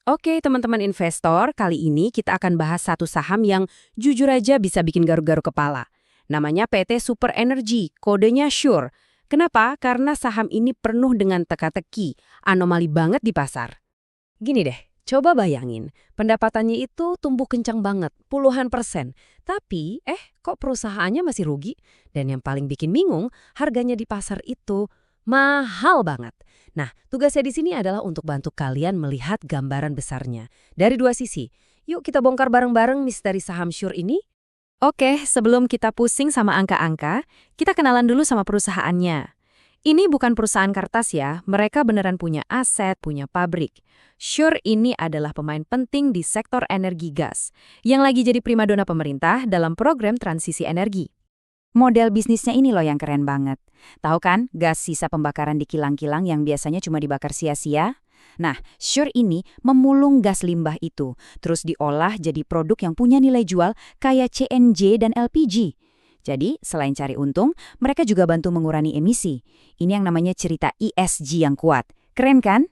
Oke, teman-teman investor, kali ini kita akan bahas satu saham yang jujur aja bisa bikin garu-garu kepala. Namanya PT Super Energy, kodenya SURE. Kenapa? Karena saham ini penuh dengan teka-teki, anomali banget di pasar. Gini deh, coba bayangin, pendapatannya itu tumbuh kencang banget, puluhan persen. Tapi, kok perusahaannya masih rugi? Dan yang paling bikin bingung, harganya di pasar itu mahal banget. Nah, tugasnya di sini adalah untuk bantu kalian melihat gambaran besarnya. Dari dua sisi. Yuk kita bongkar bareng-bareng misteri saham SURE ini. Oke, sebelum kita pusing sama angka-angka, kita kenalan dulu sama perusahaannya. Ini bukan perusahaan kertas ya, mereka beneran punya aset, punya pabrik. SURE ini adalah pemain penting di sektor energi gas, yang lagi jadi primadona pemerintah dalam program transisi energi. Model bisnisnya ini loh yang keren banget. Tahu kan, gas sisa pembakaran di kilang-kilang yang biasanya cuma dibakar sia-sia? Nah, SURE ini memulung gas limbah itu, terus diolah jadi produk yang punya nilai jual kayak CNG dan LPG. Jadi, selain cari untung, mereka juga bantu mengurangi emisi. Ini yang namanya cerita ESG yang kuat. Keren kan?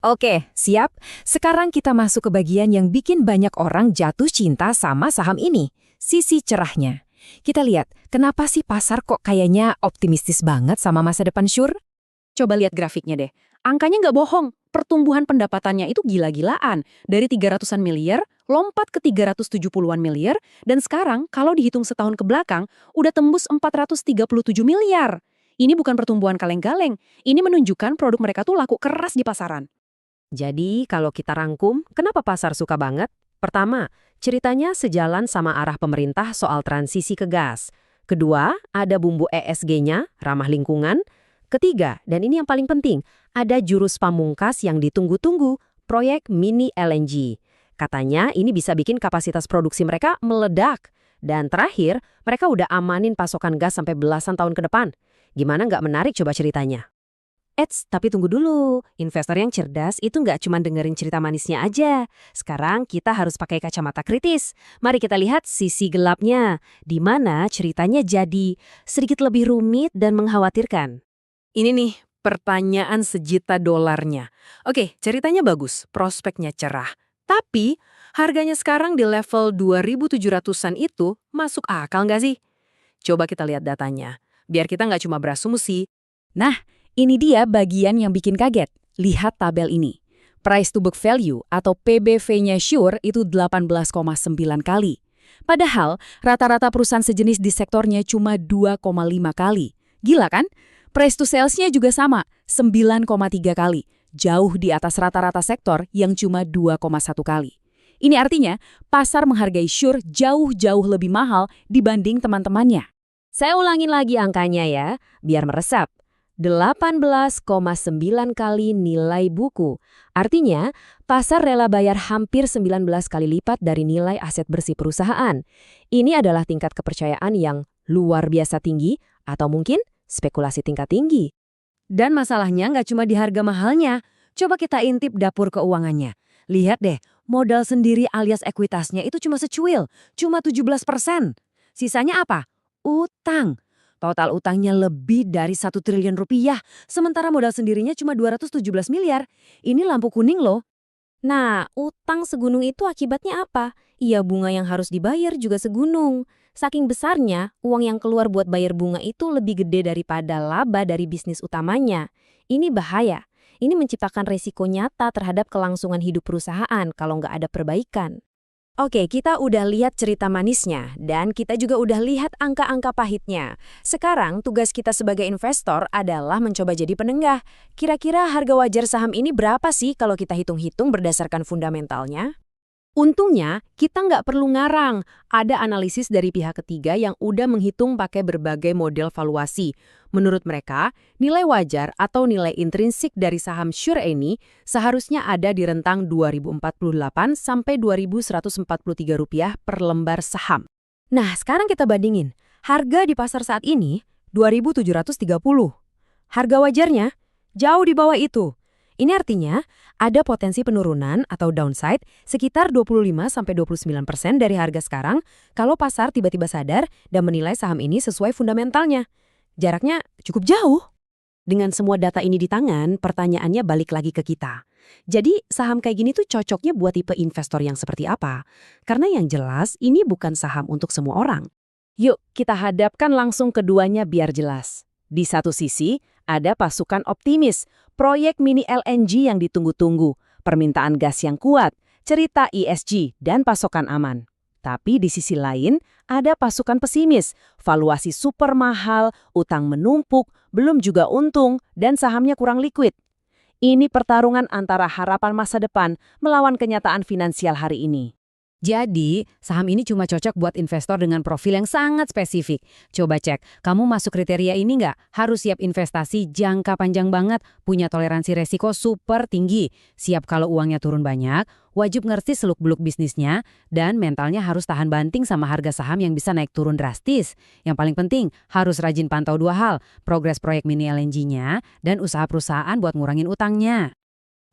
Oke, siap. Sekarang kita masuk ke bagian yang bikin banyak orang jatuh cinta sama saham ini. Sisi cerahnya. Kita lihat, kenapa sih pasar kok kayaknya optimistis banget sama masa depan SURE? Coba lihat grafiknya deh. Angkanya nggak bohong. Pertumbuhan pendapatannya itu gila-gilaan. Dari 300-an miliar, lompat ke 370-an miliar, dan sekarang kalau dihitung setahun ke belakang, udah tembus 437 miliar. Ini bukan pertumbuhan kaleng-kaleng. Ini menunjukkan produk mereka tuh laku keras di pasaran. Jadi, kalau kita rangkum, kenapa pasar suka banget? Pertama, ceritanya sejalan sama arah pemerintah soal transisi ke gas. Kedua, ada bumbu ESG-nya, ramah lingkungan. Ketiga, dan ini yang paling penting, ada jurus pamungkas yang ditunggu-tunggu, proyek mini LNG. Katanya ini bisa bikin kapasitas produksi mereka meledak. Dan terakhir, mereka udah amanin pasokan gas sampai belasan tahun ke depan. Gimana nggak menarik coba ceritanya? Tapi tunggu dulu. Investor yang cerdas itu nggak cuma dengerin cerita manisnya aja. Sekarang kita harus pakai kacamata kritis. Mari kita lihat sisi gelapnya, di mana ceritanya jadi sedikit lebih rumit dan mengkhawatirkan. Ini nih, pertanyaan sejuta dolarnya. Oke, ceritanya bagus, prospeknya cerah. Tapi, harganya sekarang di level 2.700-an itu masuk akal nggak sih? Coba kita lihat datanya, biar kita nggak cuma berasumsi. Nah, ini dia bagian yang bikin kaget. Lihat tabel ini. Price to book value atau PBV-nya SURE itu 18,9 kali. Padahal, rata-rata perusahaan sejenis di sektornya cuma 2,5 kali. Gila kan? Price to sales-nya juga sama, 9,3 kali. Jauh di atas rata-rata sektor yang cuma 2,1 kali. Ini artinya, pasar menghargai SURE jauh-jauh lebih mahal dibanding teman-temannya. Saya ulangin lagi angkanya ya, biar meresap. 18,9 kali nilai buku. Artinya, pasar rela bayar hampir 19 kali lipat dari nilai aset bersih perusahaan. Ini adalah tingkat kepercayaan yang luar biasa tinggi atau mungkin spekulasi tingkat tinggi. Dan masalahnya nggak cuma di harga mahalnya. Coba kita intip dapur keuangannya. Lihat deh, modal sendiri alias ekuitasnya itu cuma secuil, cuma 17%. Sisanya apa? Utang. Total utangnya lebih dari 1 triliun rupiah, sementara modal sendirinya cuma 217 miliar. Ini lampu kuning loh. Nah, utang segunung itu akibatnya apa? Iya, bunga yang harus dibayar juga segunung. Saking besarnya, uang yang keluar buat bayar bunga itu lebih gede daripada laba dari bisnis utamanya. Ini bahaya. Ini menciptakan resiko nyata terhadap kelangsungan hidup perusahaan kalau nggak ada perbaikan. Oke, kita udah lihat cerita manisnya, dan kita juga udah lihat angka-angka pahitnya. Sekarang, tugas kita sebagai investor adalah mencoba jadi penenggah. Kira-kira harga wajar saham ini berapa sih kalau kita hitung-hitung berdasarkan fundamentalnya? Untungnya, kita nggak perlu ngarang. Ada analisis dari pihak ketiga yang udah menghitung pakai berbagai model valuasi. Menurut mereka, nilai wajar atau nilai intrinsik dari saham SURE ini seharusnya ada di rentang 2.048 sampai 2.143 rupiah per lembar saham. Nah, sekarang kita bandingin. Harga di pasar saat ini 2.730. Harga wajarnya jauh di bawah itu. Ini artinya ada potensi penurunan atau downside sekitar 25-29% dari harga sekarang kalau pasar tiba-tiba sadar dan menilai saham ini sesuai fundamentalnya. Jaraknya cukup jauh. Dengan semua data ini di tangan, pertanyaannya balik lagi ke kita. Jadi saham kayak gini tuh cocoknya buat tipe investor yang seperti apa? Karena yang jelas ini bukan saham untuk semua orang. Yuk, kita hadapkan langsung keduanya biar jelas. Di satu sisi, ada pasukan optimis, proyek mini LNG yang ditunggu-tunggu, permintaan gas yang kuat, cerita ESG, dan pasokan aman. Tapi di sisi lain, ada pasukan pesimis, valuasi super mahal, utang menumpuk, belum juga untung, dan sahamnya kurang liquid. Ini pertarungan antara harapan masa depan melawan kenyataan finansial hari ini. Jadi, saham ini cuma cocok buat investor dengan profil yang sangat spesifik. Coba cek, kamu masuk kriteria ini nggak? Harus siap investasi jangka panjang banget, punya toleransi resiko super tinggi, siap kalau uangnya turun banyak, wajib ngerti seluk-beluk bisnisnya, dan mentalnya harus tahan banting sama harga saham yang bisa naik turun drastis. Yang paling penting, harus rajin pantau dua hal, progres proyek mini LNG-nya, dan usaha perusahaan buat ngurangin utangnya.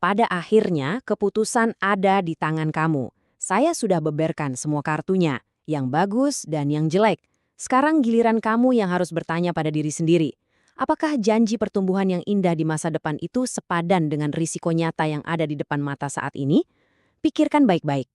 Pada akhirnya, keputusan ada di tangan kamu. Saya sudah beberkan semua kartunya, yang bagus dan yang jelek. Sekarang giliran kamu yang harus bertanya pada diri sendiri. Apakah janji pertumbuhan yang indah di masa depan itu sepadan dengan risiko nyata yang ada di depan mata saat ini? Pikirkan baik-baik.